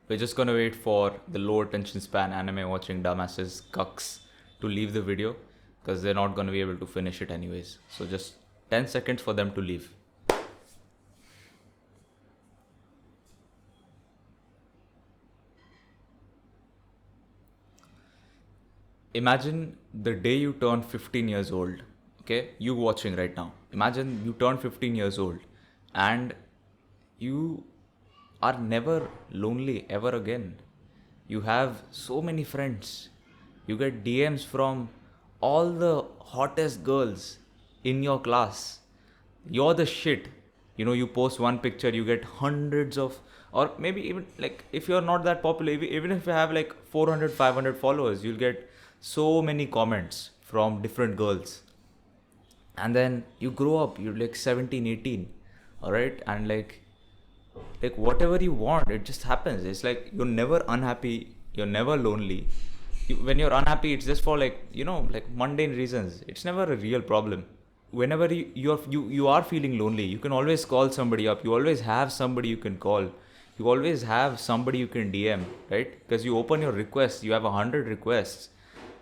We're just gonna wait for the low attention span anime watching dumbasses cucks to leave the video because they're not gonna be able to finish it anyways. So just 10 seconds for them to leave. Imagine the day you turn 15 years old. Okay, you watching right now. Imagine you turn 15 years old and you are never lonely ever again. You have so many friends. You get DMs from all the hottest girls in your class. You're the shit. You post one picture, you get hundreds of, or maybe even like if you're not that popular, even if you have like 400, 500 followers, you'll get so many comments from different girls. And then you grow up, you're like 17, 18, all right? And like whatever you want, it just happens. It's like you're never unhappy, you're never lonely. When you're unhappy, it's just for like mundane reasons. It's never a real problem. Whenever you are feeling lonely, you can always call somebody up. You always have somebody you can call. You always have somebody you can DM, right? Because you open your requests, you have 100 requests,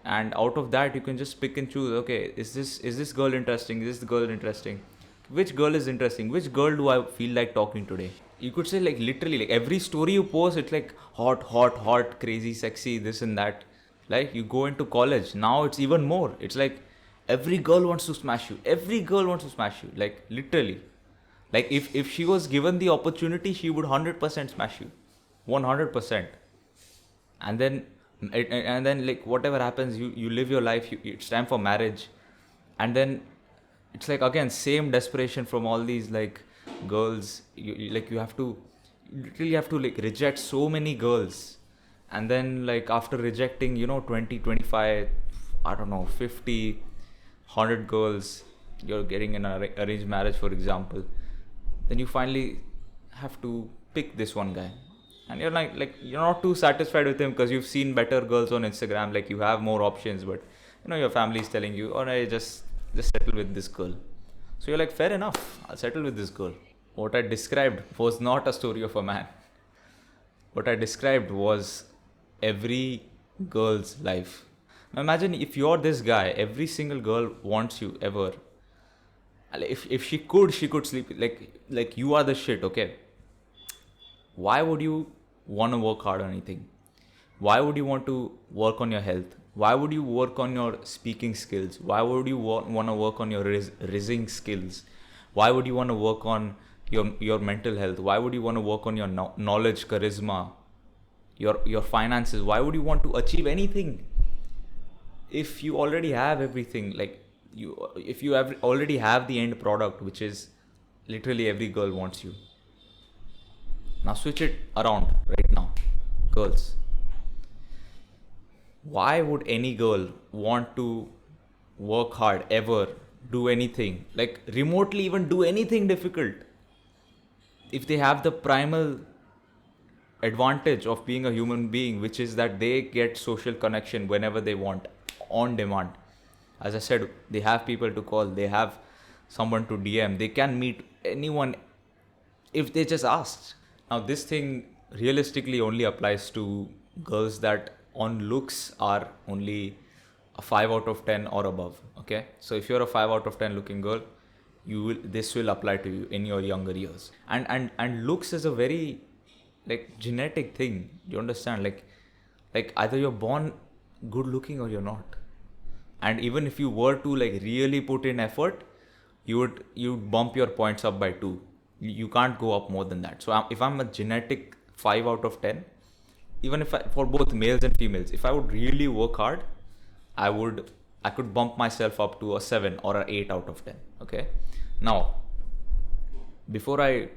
and out of that you can just pick and choose. Okay, is this girl interesting? Is this girl interesting? Which girl is interesting? Which girl do I feel like talking today? You could say like literally like every story you post, it's like hot, hot, hot, crazy, sexy, this and that. Like you go into college now, it's even more. It's like every girl wants to smash you. Every girl wants to smash you. Like literally. Like if she was given the opportunity, she would 100% smash you. 100%. And then and then like whatever happens, you live your life, it's time for marriage. And then it's like again same desperation from all these like girls. Like you have to, you literally have to like reject so many girls. And then like after rejecting 20, 25, I don't know, 50, 100 girls, you're getting an arranged marriage, for example. Then you finally have to pick this one guy, and you're like you're not too satisfied with him because you've seen better girls on Instagram. Like you have more options, but your family is telling you, all right, just settle with this girl. So you're like, fair enough, I'll settle with this girl. What I described was not a story of a man. What I described was every girl's life. Now imagine if you're this guy, every single girl wants you ever. If she could sleep, like you are the shit, okay? Why would you want to work hard on anything? Why would you want to work on your health? Why would you work on your speaking skills? Why would you want to work on your rizzing skills? Why would you want to work on your mental health? Why would you want to work on your knowledge, charisma, your finances? Why would you want to achieve anything if you already have everything? Like if you already have the end product, which is literally every girl wants you. Now switch it around right now, girls. Why would any girl want to work hard ever, do anything, like remotely even do anything difficult, if they have the primal advantage of being a human being, which is that they get social connection whenever they want, on demand? As I said, they have people to call, they have someone to DM, they can meet anyone if they just asked. Now, this thing realistically only applies to girls that on looks are only a 5 out of 10 or above. Okay, so if you're a 5 out of 10 looking girl, this will apply to you in your younger years. And looks is a very like genetic thing. You understand? Like either you're born good looking or you're not. And even if you were to like really put in effort, you'd bump your points up by 2. You can't go up more than that. So if I'm a genetic 5 out of 10, even if for both males and females, if I would really work hard, I could bump myself up to a 7 or a 8 out of 10. Okay, now before I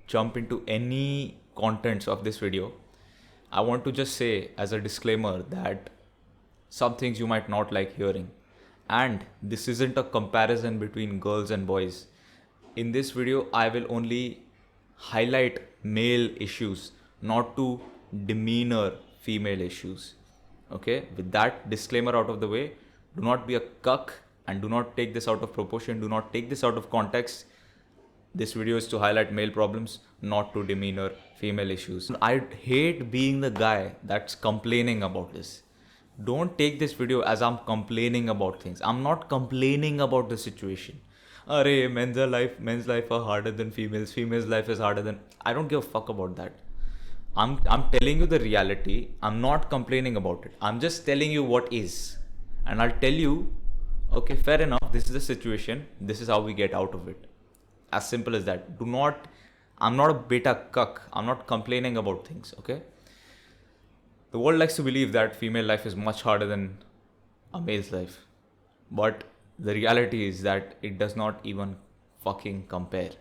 jump into any contents of this video, I want to just say as a disclaimer that some things you might not like hearing, and this isn't a comparison between girls and boys. In this video, I will only highlight male issues, not to demeanor female issues. Okay, with that disclaimer out of the way, do not be a cuck and do not take this out of proportion. Do not take this out of context. This video is to highlight male problems, not to demeanor female issues. I hate being the guy that's complaining about this. Don't take this video as I'm complaining about things. I'm not complaining about the situation. Arey, men's life are harder than females. Females' life is harder than. I don't give a fuck about that. I'm telling you the reality. I'm not complaining about it. I'm just telling you what is. And I'll tell you, okay, fair enough, this is the situation. This is how we get out of it. As simple as that. I'm not a beta cuck. I'm not complaining about things, okay? The world likes to believe that female life is much harder than a male's life. But the reality is that it does not even fucking compare.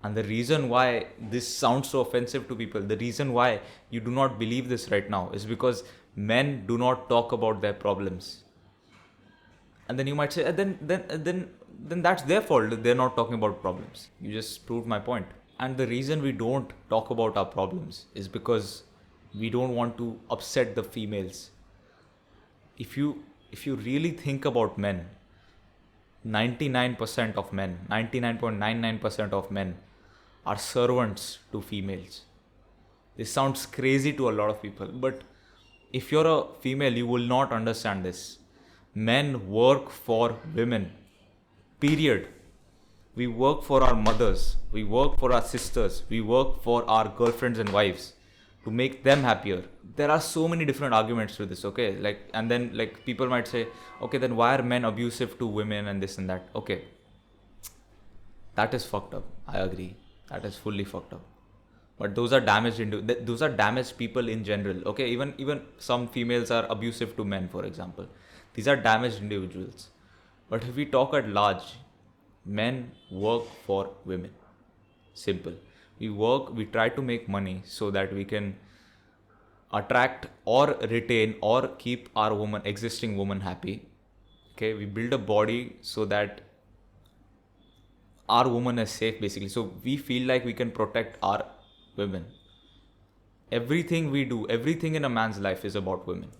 And the reason why this sounds so offensive to people, the reason why you do not believe this right now is because men do not talk about their problems. And then you might say, then that's their fault. They're not talking about problems. You just proved my point. And the reason we don't talk about our problems is because we don't want to upset the females. If you really think about men, 99% of men, 99.99% of men are servants to females. This sounds crazy to a lot of people, but if you're a female, you will not understand this. Men work for women. Period. We work for our mothers. We work for our sisters. We work for our girlfriends and wives to make them happier. There are so many different arguments to this, okay? And then people might say, okay, then why are men abusive to women and this and that? Okay. That is fucked up. I agree. That is fully fucked up. But those are damaged people in general. Okay, even some females are abusive to men, for example. These are damaged individuals. But if we talk at large, men work for women. Simple. We try to make money so that we can attract or retain or keep our existing woman happy. Okay, we build a body so that our woman is safe, basically. So we feel like we can protect our women. Everything we do, everything in a man's life is about women.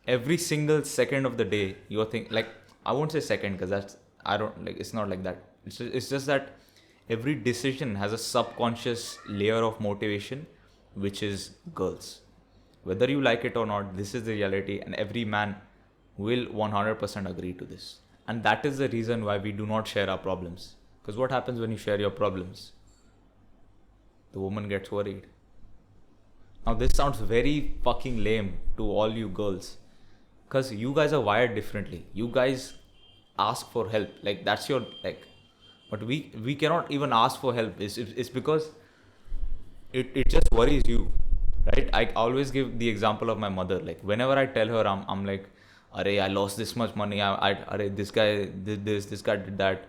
Every single second of the day, you're thinking, I won't say second because it's not like that. It's just that every decision has a subconscious layer of motivation, which is girls. Whether you like it or not, this is the reality, and every man will 100% agree to this. And that is the reason why we do not share our problems. Because what happens when you share your problems? The woman gets worried. Now this sounds very fucking lame to all you girls. Because you guys are wired differently. You guys ask for help. That's your. But we cannot even ask for help. It's because it just worries you. Right? I always give the example of my mother. Whenever I tell her, I'm like, Arey, I lost this much money. Arey, this guy did this. This guy did that.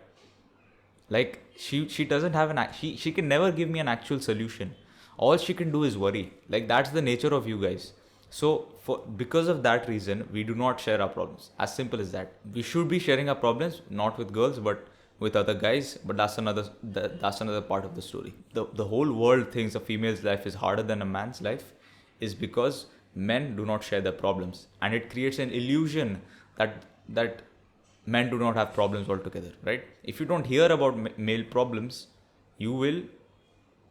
She doesn't have she can never give me an actual solution. All she can do is worry. That's the nature of you guys. So because of that reason, we do not share our problems. As simple as that. We should be sharing our problems, not with girls, but with other guys. But that's another part of the story. The whole world thinks a female's life is harder than a man's life is because men do not share their problems. And it creates an illusion that men do not have problems altogether, right? If you don't hear about male problems, you will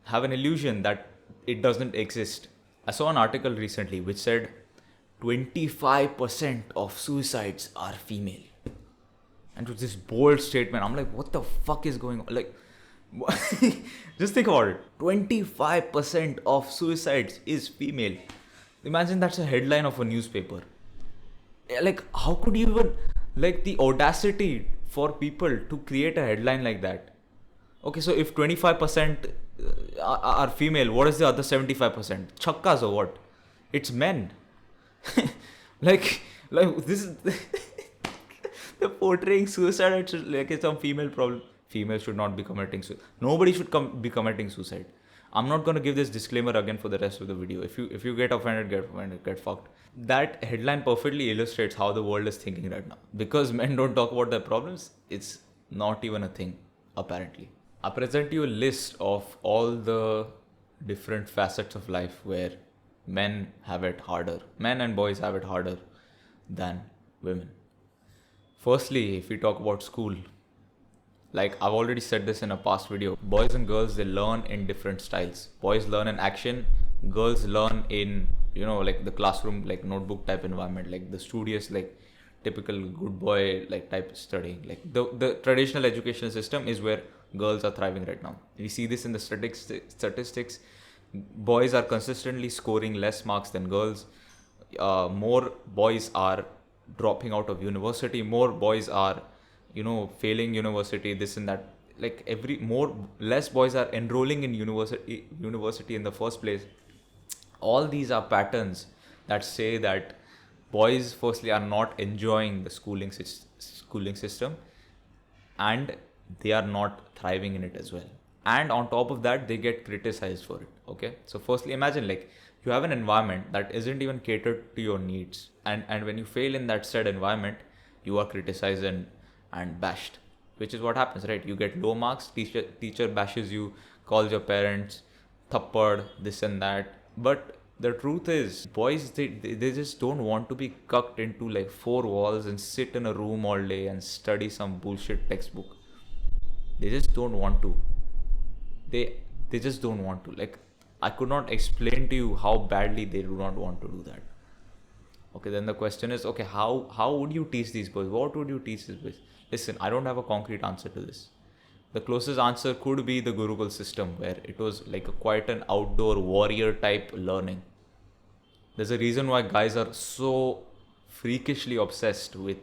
have an illusion that it doesn't exist. I saw an article recently which said 25% of suicides are female. And with this bold statement, I'm like, what the fuck is going on? Just think about it. 25% of suicides is female. Imagine that's a headline of a newspaper. How could you even... the audacity for people to create a headline like that. Okay, so if 25% are female, what is the other 75%? Chakkas or what? It's men. This is... They're portraying suicide it's some female problem. Females should not be committing suicide. Nobody should be committing suicide. I'm not going to give this disclaimer again for the rest of the video. If you get offended, get fucked. That headline perfectly illustrates how the world is thinking right now. Because men don't talk about their problems, it's not even a thing, apparently. I present you a list of all the different facets of life where men have it harder. Men and boys have it harder than women. Firstly, if we talk about school, Like I've already said this in a past video, boys and girls, they learn in different styles. Boys learn in action, girls learn in, like the classroom, like notebook type environment, like the studious, like typical good boy like type studying. Like the traditional education system is where girls are thriving right now. We see this in the statistics. Boys are consistently scoring less marks than girls. More boys are dropping out of university, more boys are failing university, this and that. Like every more less boys are enrolling in university in the first place. All these are patterns that say that boys firstly are not enjoying the schooling system, and they are not thriving in it as well. And on top of that, they get criticized for it. Okay, so firstly, imagine like you have an environment that isn't even catered to your needs, and when you fail in that said environment, you are criticized and bashed, which is what happens, right? You get low marks, teacher bashes you, calls your parents, thappad, this and that. But the truth is, boys, they just don't want to be cucked into like four walls and sit in a room all day and study some bullshit textbook. They just don't want to. They just don't want to. Like, I could not explain to you how badly they do not want to do that. Okay, then the question is, okay, how would you teach these boys? What would you teach these boys? Listen, I don't have a concrete answer to this. The closest answer could be the Gurukul system, where it was like quite an outdoor warrior type learning. There's a reason why guys are so freakishly obsessed with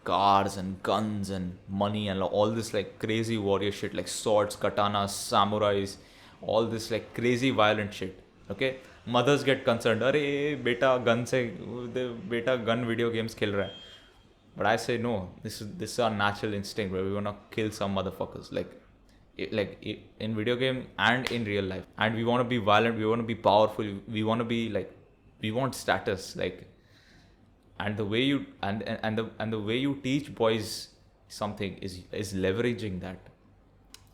cars and guns and money and all this like crazy warrior shit, like swords, katanas, samurais, all this like crazy violent shit. Okay, mothers get concerned, अरे बेटा gun से बेटा gun video games खेल रहा है. But I say no, this is our natural instinct where we wanna kill some motherfuckers, in video game and in real life. And we wanna be violent, we wanna be powerful, we wanna be like, we want status, like. And the way you and the way you teach boys something is leveraging that.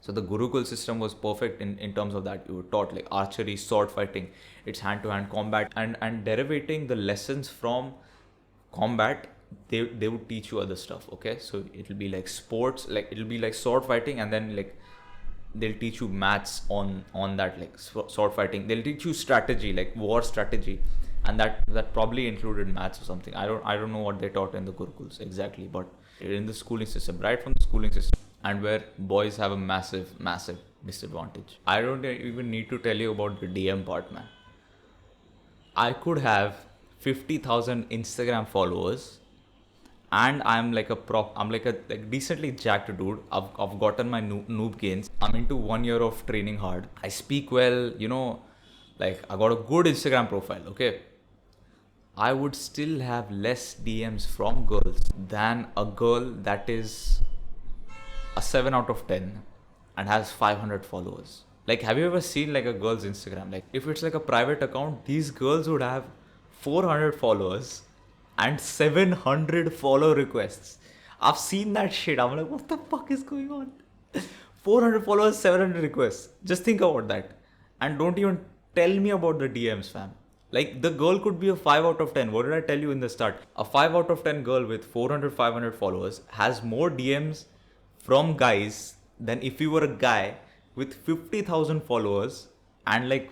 So the Gurukul system was perfect in terms of that. You were taught like archery, sword fighting, it's hand-to-hand combat, and derivating the lessons from combat, they would teach you other stuff. Okay, so it'll be like sports, like it'll be like sword fighting, and then like they'll teach you maths on that, like sword fighting. They'll teach you strategy, like war strategy, and that probably included maths or something. I don't know what they taught in the Gurukuls exactly, but in the schooling system, right from the schooling system, and where boys have a massive disadvantage. I don't even need to tell you about the DM part, man. I could have 50,000 Instagram followers, and I'm like a decently jacked dude. I've gotten my noob gains. I'm into 1 year of training hard. I speak well, like I got a good Instagram profile. Okay, I would still have less DMs from girls than a girl that is a 7 out of 10 and has 500 followers. Like, have you ever seen like a girl's Instagram? Like, if it's like a private account, these girls would have 400 followers and 700 follow requests. I've seen that shit. I'm like, what the fuck is going on? 400 followers, 700 requests. Just think about that. And don't even tell me about the DMs, fam. Like, the girl could be a 5 out of 10. What did I tell you in the start? A 5 out of 10 girl with 400, 500 followers has more DMs from guys than if you were a guy with 50,000 followers and like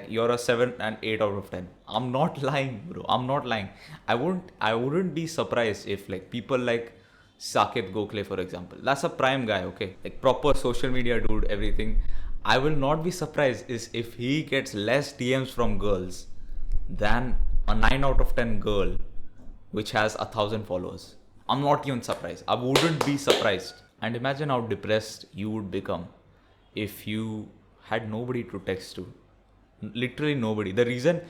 you're a 7 and 8 out of 10. I'm not lying, bro. I'm not lying. I wouldn't be surprised if like people like Saket Gokhale, for example. That's a prime guy, okay? Like proper social media dude, everything. I will not be surprised is if he gets less DMs from girls than a 9 out of 10 girl which has 1,000 followers. I'm not even surprised. I wouldn't be surprised. And imagine how depressed you would become if you had nobody to text to. Literally nobody. The reason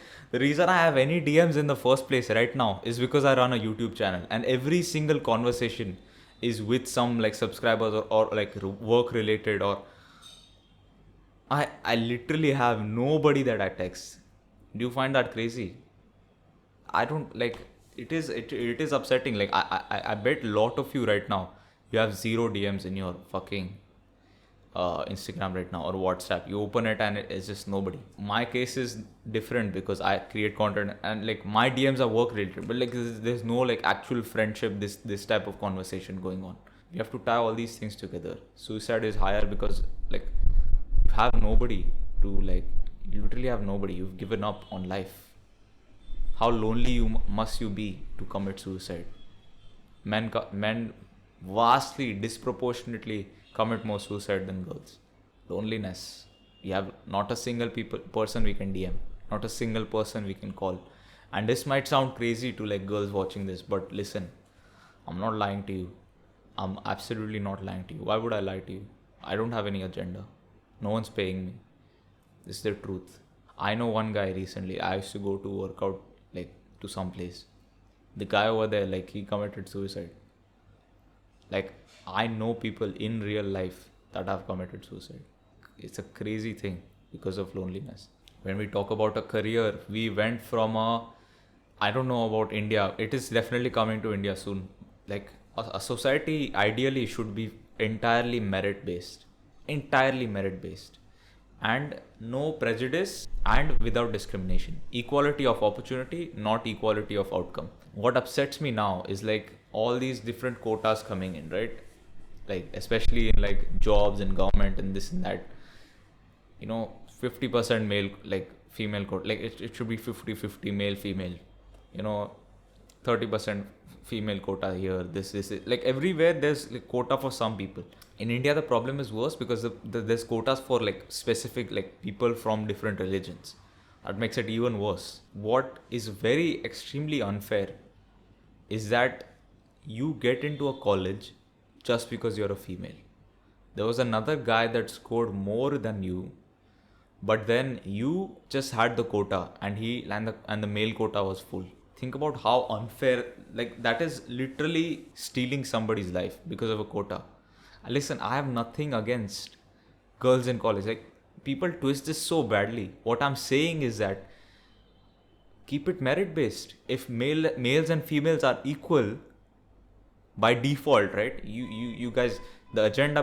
I have any DMs in the first place right now is because I run a YouTube channel, and every single conversation is with some like subscribers or like work related, or I literally have nobody that I text. Do you find that crazy? I don't like it is upsetting. Like I bet a lot of you right now, you have 0 DMs in your fucking Instagram right now or WhatsApp. You open it and it's just nobody. My case is different because I create content and like my DMs are work related, but like there's no like actual friendship, this type of conversation going on. You have to tie all these things together. Suicide is higher because like you have nobody to like, you literally have nobody. You've given up on life. How lonely must you be to commit suicide? Men vastly, disproportionately commit more suicide than girls. Loneliness. We have not a single person we can DM, not a single person we can call. And this might sound crazy to like girls watching this, but listen, I'm not lying to you. I'm absolutely not lying to you. Why would I lie to you? I don't have any agenda. No one's paying me. This is the truth. I know one guy recently. I used to go to work out like to some place. The guy over there, like he committed suicide. Like I know people in real life that have committed suicide. It's a crazy thing because of loneliness. When we talk about a career, we went from I don't know about India. It is definitely coming to India soon. Like a society ideally should be entirely merit based. Entirely merit based. And no prejudice and without discrimination. Equality of opportunity, not equality of outcome. What upsets me now is like all these different quotas coming in, right? Like especially in like jobs and government and this and that. 50% male, like female quota, like it should be 50-50 male female. 30% female quota here, this is it. Like everywhere there's like quota for some people. In India the problem is worse because there's quotas for like specific like people from different religions. That makes it even worse. What is very extremely unfair is that you get into a college just because you're a female. There was another guy that scored more than you, but then you just had the quota and the male quota was full. Think about how unfair, like that is literally stealing somebody's life because of a quota. Listen, I have nothing against girls in college. Like people twist this so badly. What I'm saying is that keep it merit based. If males and females are equal by default, right? You guys, the agenda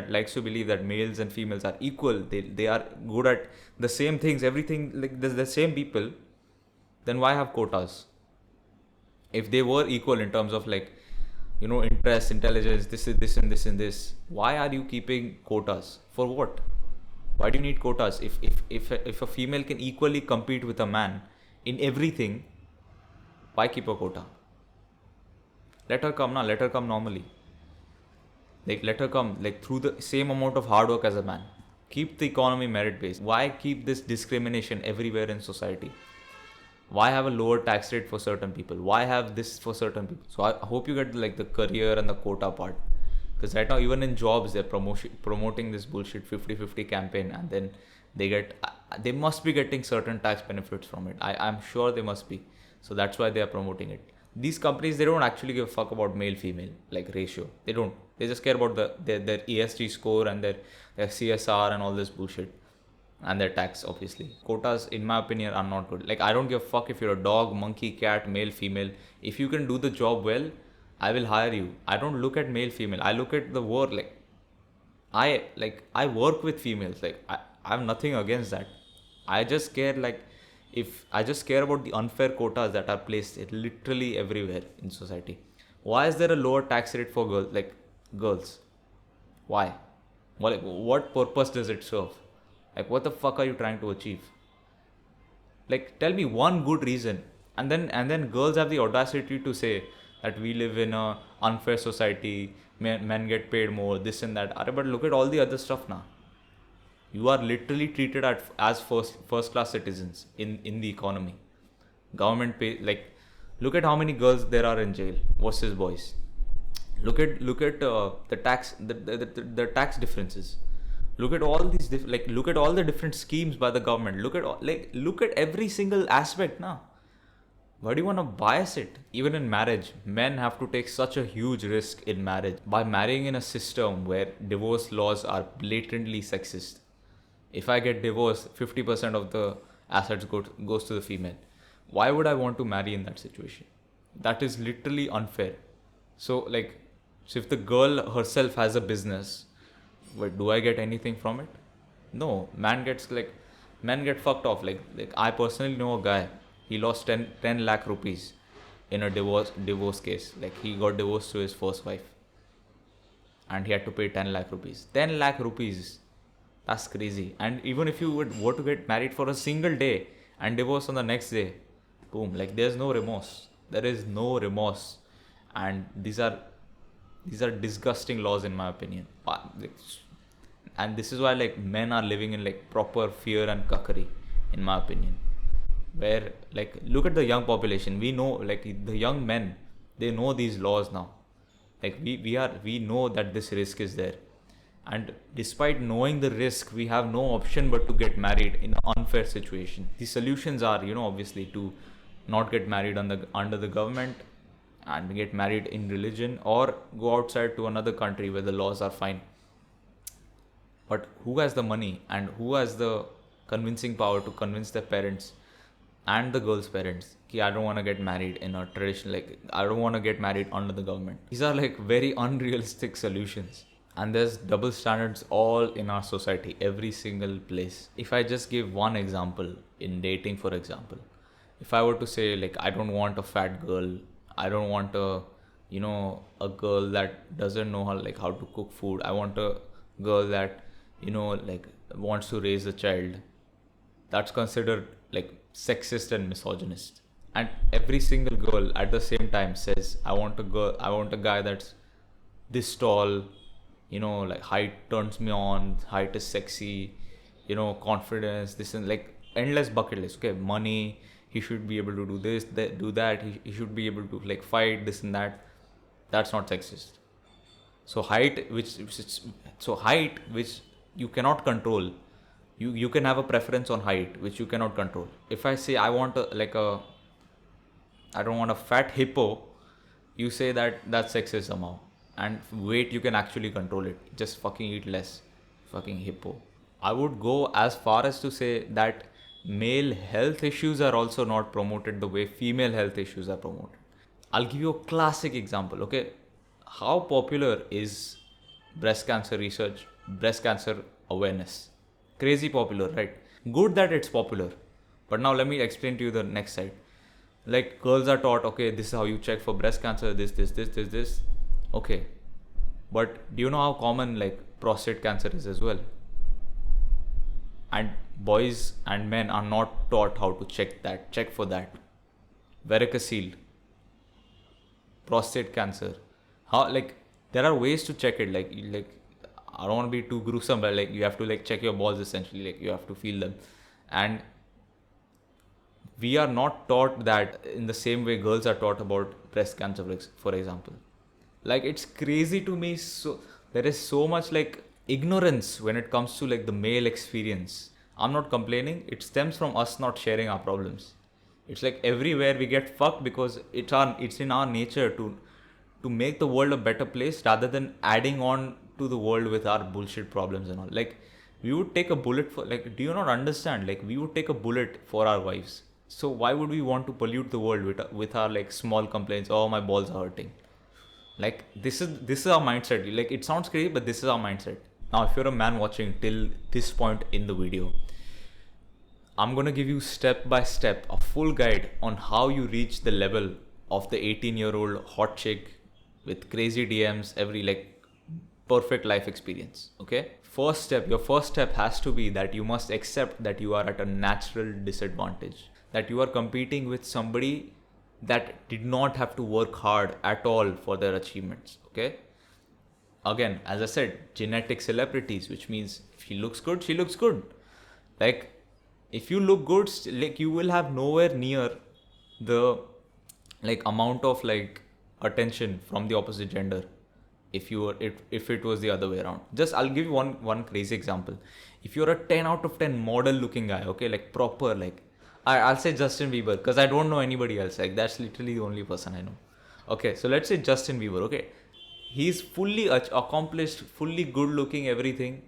likes to believe that males and females are equal. They are good at the same things, everything, like the same people. Then why have quotas? If they were equal in terms of like, interest, intelligence, this is this and this and this, why are you keeping quotas? For what? Why do you need quotas? If a female can equally compete with a man in everything, why keep a quota? Let her come now. Let her come normally. Like let her come like through the same amount of hard work as a man. Keep the economy merit based. Why keep this discrimination everywhere in society? Why have a lower tax rate for certain people? Why have this for certain people? So I hope you get like the career and the quota part. Because right now even in jobs they're promoting this bullshit 50-50 campaign, and then they must be getting certain tax benefits from it. I'm sure they must be. So that's why they are promoting it. These companies, they don't actually give a fuck about male female like ratio. They don't. They just care about their ESG score and their CSR and all this bullshit. And their tax, obviously. Quotas, in my opinion, are not good. Like, I don't give a fuck if you're a dog, monkey, cat, male, female. If you can do the job well, I will hire you. I don't look at male, female. I look at the work. I work with females. Like, I have nothing against that. I just care, I just care about the unfair quotas that are placed literally everywhere in society. Why is there a lower tax rate for girls? Why? What purpose does it serve? Like, what the fuck are you trying to achieve? Like, tell me one good reason. And then girls have the audacity to say that we live in a unfair society, men get paid more, this and that. But look at all the other stuff now. You are literally treated as first class citizens in the economy. Government pay, like, look at how many girls there are in jail versus boys. Look at the tax the tax differences. Look at all these look at all the different schemes by the government. Look at every single aspect now. Why do you want to bias it? Even in marriage, men have to take such a huge risk in marriage by marrying in a system where divorce laws are blatantly sexist. If I get divorced, 50% of the assets goes to the female. Why would I want to marry in that situation? That is literally unfair. So if the girl herself has a business, but do I get anything from it? No. Men get fucked off. Like I personally know a guy. He lost 10 lakh rupees in a divorce case. Like he got divorced to his first wife. and he had to pay 10 lakh rupees. 10 lakh rupees. That's crazy. And even if you were to get married for a single day and divorce on the next day, boom, like there's no remorse. There is no remorse. And these are disgusting laws in my opinion. And this is why like men are living in like proper fear and cuckery, in my opinion. Where like look at the young population. We know like the young men, they know these laws now. Like we know that this risk is there, and despite knowing the risk, we have no option but to get married in an unfair situation. The solutions are, obviously to not get married under the government, and get married in religion, or go outside to another country where the laws are fine. But who has the money and who has the convincing power to convince their parents and the girl's parents ki I don't want to get married in a tradition, like I don't want to get married under the government? These are like very unrealistic solutions. And there's double standards all in our society, every single place. If I just give one example in dating, for example, if I were to say like I don't want a fat girl, I don't want a girl that doesn't know how to cook food. I want a girl that like wants to raise a child. That's considered like sexist and misogynist. And every single girl at the same time says, I want a guy that's this tall, like height turns me on, height is sexy, confidence, this, and like endless bucket list. Okay, money, he should be able to do this, do that, he should be able to like fight, this and that. That's not sexist. So height, which you cannot control. You can have a preference on height, which you cannot control. If I say I don't want a fat hippo, you say that's sexist somehow. And weight, you can actually control it. Just fucking eat less. Fucking hippo. I would go as far as to say that male health issues are also not promoted the way female health issues are promoted. I'll give you a classic example, okay? How popular is breast cancer research, breast cancer awareness? Crazy popular, right? Good that it's popular. But now let me explain to you the next side. Like girls are taught, okay, this is how you check for breast cancer, this. Okay. But do you know how common like prostate cancer is as well? And boys and men are not taught how to check for that. Varicocele, prostate cancer. How, like, there are ways to check it. Like I don't want to be too gruesome, but like you have to like check your balls essentially. Like you have to feel them. And we are not taught that in the same way girls are taught about breast cancer, for example. Like it's crazy to me. So there is so much like ignorance when it comes to like the male experience. I'm not complaining. It stems from us not sharing our problems. It's like everywhere we get fucked because it's in our nature to make the world a better place rather than adding on to the world with our bullshit problems and all. Like we would take a bullet for, like, do you not understand? Like we would take a bullet for our wives. So why would we want to pollute the world with our like small complaints? Oh, my balls are hurting. Like this is our mindset. Like it sounds crazy, but this is our mindset. Now, if you're a man watching till this point in the video, I'm gonna give you step by step a full guide on how you reach the level of the 18-year-old hot chick with crazy DMs, every like perfect life experience. Okay. Your first step has to be that you must accept that you are at a natural disadvantage, that you are competing with somebody that did not have to work hard at all for their achievements. Okay. Again, as I said, genetic celebrities, which means if she looks good, she looks good. Like if you look good, like you will have nowhere near the like amount of like attention from the opposite gender if it was the other way around. Just I'll give you one crazy example. If you're a 10 out of 10 model looking guy, okay, like proper, like I'll say Justin Bieber because I don't know anybody else. Like that's literally the only person I know. Okay, so let's say Justin Bieber. Okay, he's fully accomplished, fully good looking, everything.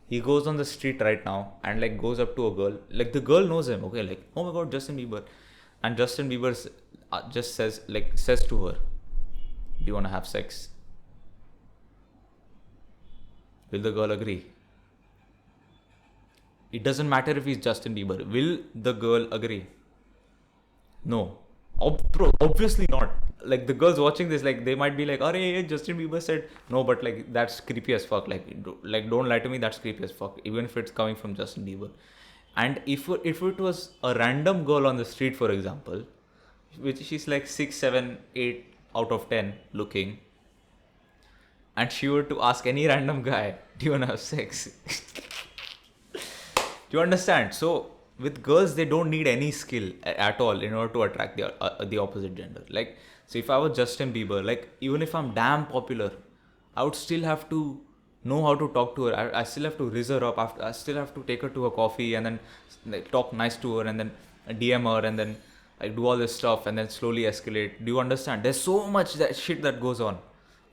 He goes on the street right now and like goes up to a girl. Like the girl knows him. Okay, like oh my god, Justin Bieber, and Justin Bieber just says to her, "Do you want to have sex?" Will the girl agree? It doesn't matter if he's Justin Bieber. Will the girl agree? No. Obviously not. like the girls watching this, like they might be like, "Arey, Justin Bieber said no," but like that's creepy as fuck. Like don't lie to me, that's creepy as fuck. Even if it's coming from Justin Bieber, and if it was a random girl on the street, for example, which she's like 6, 7, 8 out of 10 looking, and she were to ask any random guy, "Do you wanna have sex?" Do you understand? So with girls, they don't need any skill at all in order to attract the opposite gender. Like, so if I was Justin Bieber, like even if I'm damn popular, I would still have to know how to talk to her. I still have to raise her up. I still have to take her to a coffee and then like talk nice to her and then DM her and then like do all this stuff and then slowly escalate. Do you understand? There's so much that shit that goes on.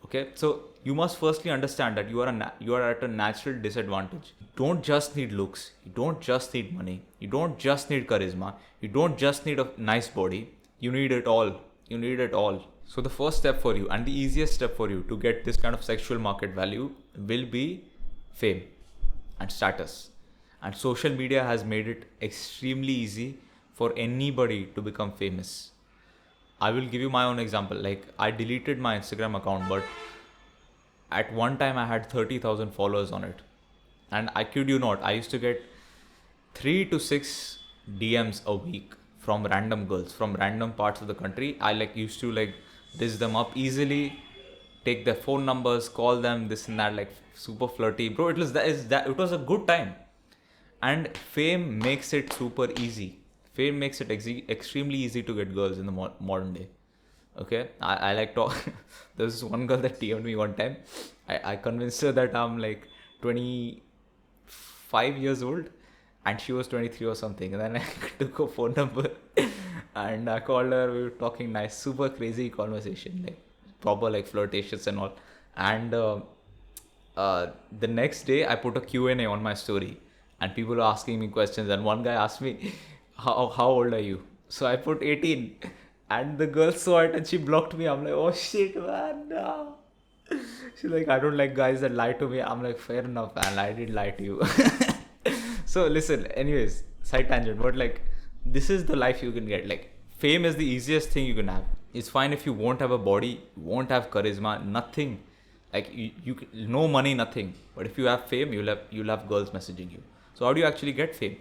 Okay, so you must firstly understand that you are at a natural disadvantage. You don't just need looks, you don't just need money, you don't just need charisma, you don't just need a nice body, you need it all. You need it all. So the first step for you and the easiest step for you to get this kind of sexual market value will be fame and status. And social media has made it extremely easy for anybody to become famous. I will give you my own example. Like, I deleted my Instagram account, but at one time I had 30,000 followers on it. And I kid you not, I used to get 3 to 6 DMs a week from random girls from random parts of the country. I like used to like diss them up easily, take their phone numbers, call them, this and that, like super flirty. Bro, it was a good time. And fame makes it super easy. Fame makes it extremely easy to get girls in the modern day. Okay, I like talk. There was one girl that DM'd me one time. I convinced her that I'm like 25 years old and she was 23 or something. And then I took her phone number and I called her. We were talking nice, super crazy conversation, like proper like flirtatious and all. And the next day I put a Q&A on my story and people were asking me questions. And one guy asked me, how old are you? So I put 18 and the girl saw it and she blocked me. I'm like, oh shit, man, no. She's like, I don't like guys that lie to me. I'm like, fair enough, man, I did lie to you. So listen, anyways, side tangent, but like, this is the life you can get. Like, fame is the easiest thing you can have. It's fine if you won't have a body, won't have charisma, nothing. Like you no money, nothing. But if you have fame, you'll have girls messaging you. So how do you actually get fame?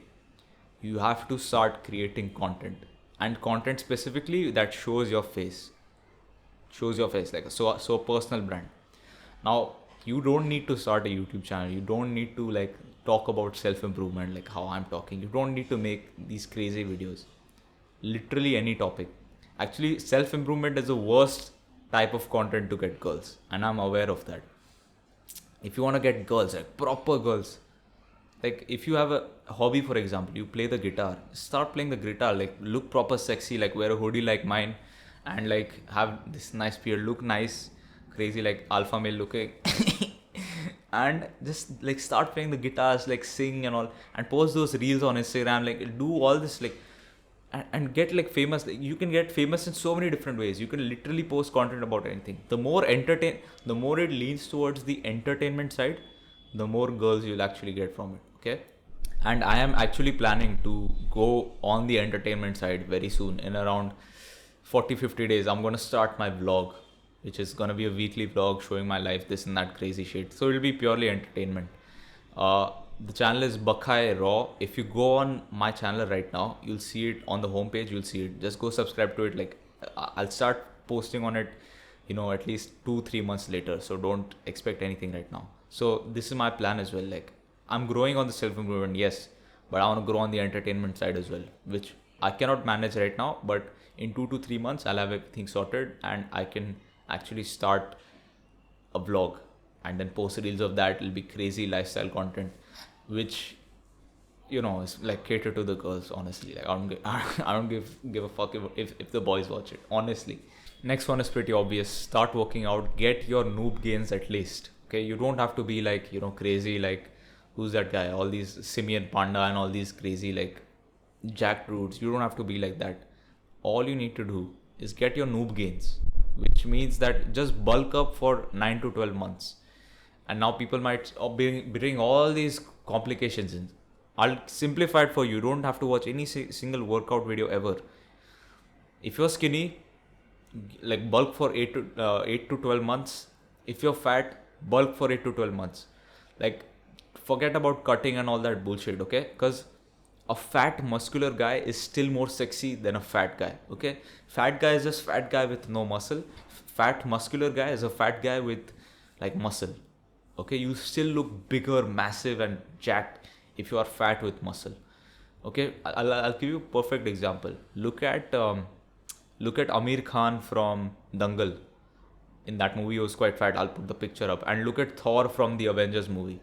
You have to start creating content, and content specifically that shows your face, like so a personal brand. Now you don't need to start a YouTube channel. You don't need to like talk about self improvement like how I'm talking. You don't need to make these crazy videos. Literally any topic. Actually, self improvement is the worst type of content to get girls, and I'm aware of that. If you want to get girls, like proper girls, like if you have a hobby, for example, you play the guitar, start playing the guitar, like look proper sexy, like wear a hoodie like mine and like have this nice beard, look nice, crazy like alpha male looking. And just like start playing the guitars, like sing and all, and post those reels on Instagram, like do all this, like and get like famous. Like, you can get famous in so many different ways. You can literally post content about anything. The more it leans towards the entertainment side, the more girls you'll actually get from it. Okay, and I am actually planning to go on the entertainment side very soon. In around 40-50 days, I'm gonna start my vlog, which is gonna be a weekly vlog showing my life, this and that crazy shit. So it'll be purely entertainment. The channel is Bakhai Raw. If you go on my channel right now, you'll see it on the homepage. You'll see it. Just go subscribe to it. Like I'll start posting on it, at least 2-3 months later. So don't expect anything right now. So this is my plan as well. Like I'm growing on the self-improvement, yes, but I want to grow on the entertainment side as well, which I cannot manage right now. But in 2 to 3 months, I'll have everything sorted and I can actually start a vlog and then post reels of that. It'll be crazy lifestyle content, which is like cater to the girls. Honestly, like I don't give a fuck if the boys watch it. Honestly, next one is pretty obvious. Start working out. Get your noob gains at least. Okay, you don't have to be like crazy like who's that guy? All these Simeon Panda and all these crazy like jacked dudes. You don't have to be like that. All you need to do is get your noob gains, which means that just bulk up for 9 to 12 months. And now people might bring all these complications in. I'll simplify it for you. You don't have to watch any single workout video ever. If you're skinny, like bulk for 8 to 12 months. If you're fat, bulk for 8 to 12 months. Like, forget about cutting and all that bullshit, okay? Because a fat muscular guy is still more sexy than a fat guy, okay? Fat guy is just fat guy with no muscle. Fat muscular guy is a fat guy with like muscle, okay? You still look bigger, massive and jacked if you are fat with muscle, okay? I'll give you a perfect example. Look at Amir Khan from Dangal. In that movie, he was quite fat. I'll put the picture up. And look at Thor from the Avengers movie.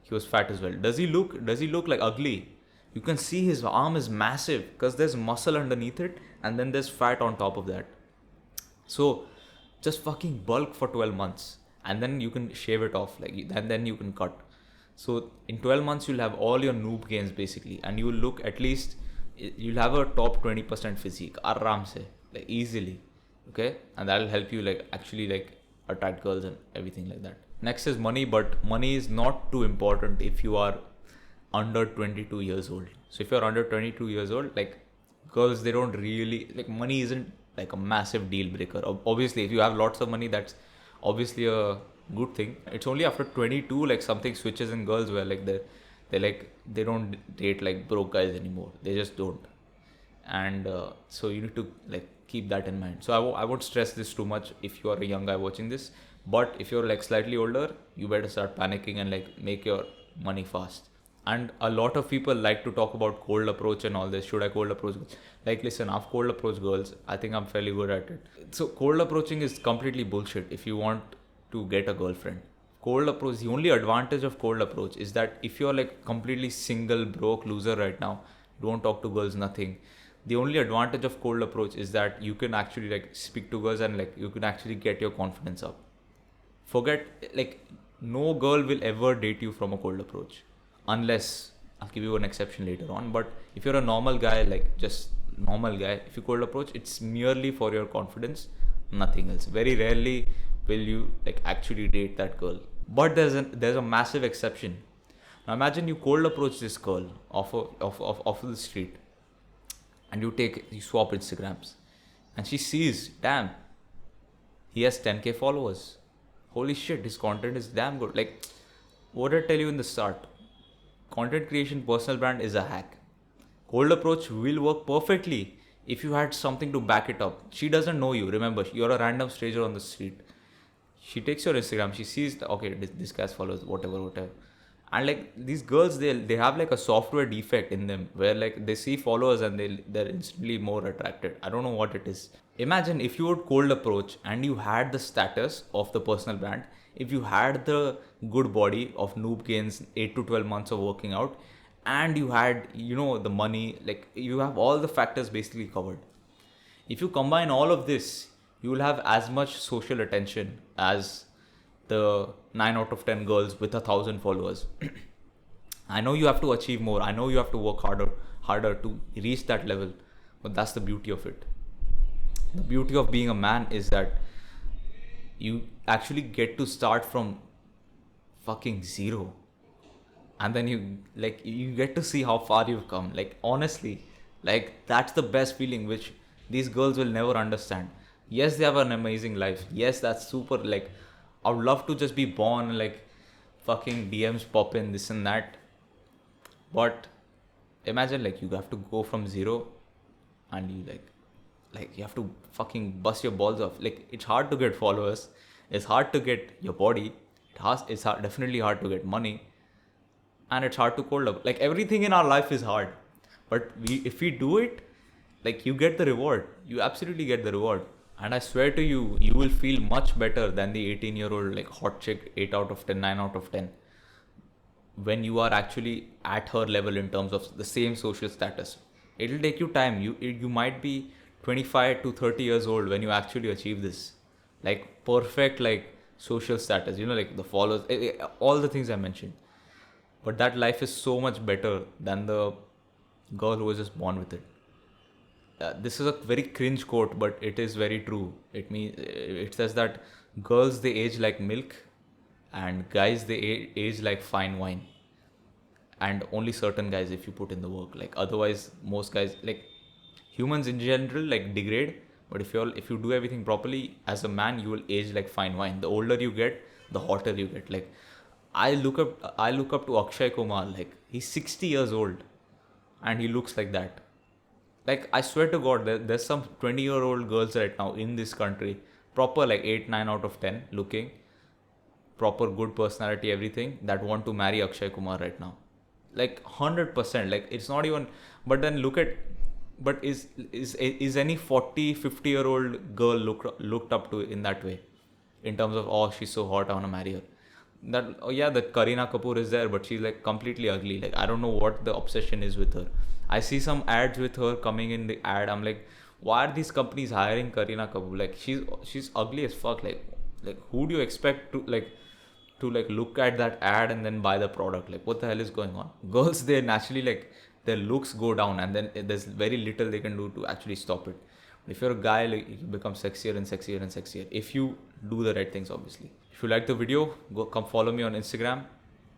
He was fat as well. Does he look like ugly? You can see his arm is massive because there's muscle underneath it, and then there's fat on top of that. So just fucking bulk for 12 months, and then you can shave it off, like, and then you can cut. So in 12 months you'll have all your noob gains basically, and you'll look, at least you'll have a top 20% physique, aram se, like easily, okay? And that'll help you like actually like attract girls and everything like that. Next is money, but money is not too important if you are under 22 years old. So if you're under 22 years old, like, girls, they don't really like, money isn't like a massive deal breaker. Obviously if you have lots of money, that's obviously a good thing. It's only after 22 like something switches in girls where like they don't date like broke guys anymore. They just don't. And so you need to like keep that in mind. So I won't stress this too much if you are a young guy watching this, but if you're like slightly older, you better start panicking and like make your money fast. And a lot of people like to talk about cold approach and all this. Should I cold approach? Like, listen, I've cold approach girls. I think I'm fairly good at it. So cold approaching is completely bullshit if you want to get a girlfriend. Cold approach, the only advantage of cold approach is that if you're like completely single, broke, loser right now, don't talk to girls, nothing. The only advantage of cold approach is that you can actually like speak to girls and like you can actually get your confidence up. Forget, like, no girl will ever date you from a cold approach, unless, I'll give you an exception later on. But if you're a normal guy, like just normal guy, if you cold approach, it's merely for your confidence, nothing else. Very rarely will you like actually date that girl. But there's a massive exception. Now imagine you cold approach this girl off of the street, and you swap Instagrams, and she sees, damn, he has 10k followers. Holy shit, his content is damn good. Like, what did I tell you in the start? Content creation, personal brand is a hack. Cold approach will work perfectly if you had something to back it up. She doesn't know you. Remember, you're a random stranger on the street. She takes your Instagram. She sees, okay, this guy's followers, whatever. And like, these girls, they have like a software defect in them where like they see followers and they're instantly more attracted. I don't know what it is. Imagine if you would cold approach and you had the status of the personal brand, if you had the good body of noob gains, 8 to 12 months of working out, and you had, the money, like you have all the factors basically covered. If you combine all of this, you will have as much social attention as the 9 out of 10 girls with 1,000 followers. I know you have to achieve more. I know you have to work harder to reach that level. But that's the beauty of it. The beauty of being a man is that you actually get to start from fucking zero. And then you get to see how far you've come. Like, honestly, like, that's the best feeling which these girls will never understand. Yes, they have an amazing life. Yes, that's super, like, I would love to just be born, like, fucking DMs pop in, this and that. But imagine, like, you have to go from zero and you, like you have to fucking bust your balls off. Like, it's hard to get followers. It's hard to get your body. It's definitely hard to get money. And it's hard to cold up. Like, everything in our life is hard. But if we do it, like, you get the reward. You absolutely get the reward. And I swear to you, you will feel much better than the 18-year-old like hot chick, 8 out of 10, 9 out of 10. When you are actually at her level in terms of the same social status. It'll take you time. You might be 25 to 30 years old when you actually achieve this. Like, perfect, like, social status, like the followers, all the things I mentioned. But that life is so much better than the girl who was just born with it. This is a very cringe quote, but it is very true. It says that girls, they age like milk, and guys, they age like fine wine. And only certain guys, if you put in the work. Like, otherwise, most guys, like, humans in general, like, degrade, But if you do everything properly as a man, you will age like fine wine. The older you get, the hotter you get. Like I look up to Akshay Kumar. Like he's 60 years old, and he looks like that. Like I swear to God, there's some 20-year-old girls right now in this country, proper like 8 9 out of 10 looking, proper good personality, everything, that want to marry Akshay Kumar right now. Like 100%. Like it's not even. But then look at. But is any 40 50-year-old girl looked up to in that way, in terms of, oh, she's so hot, I want to marry her? That, oh yeah, that Kareena Kapoor is there, but she's like completely ugly. Like I don't know what the obsession is with her. I see some ads with her coming in the ad. I'm like, why are these companies hiring Kareena Kapoor? Like she's ugly as fuck. Like who do you expect to look at that ad and then buy the product? Like what the hell is going on? Girls, they naturally, like, their looks go down, and then there's very little they can do to actually stop it. If you're a guy, like, you become sexier and sexier and sexier if you do the right things, obviously. If you like the video, go come follow me on Instagram,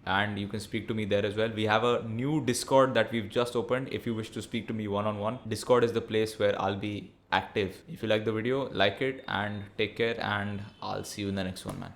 and you can speak to me there as well. We have a new Discord that we've just opened. If you wish to speak to me one-on-one, Discord is the place where I'll be active. If you like the video, like it and take care, and I'll see you in the next one, man.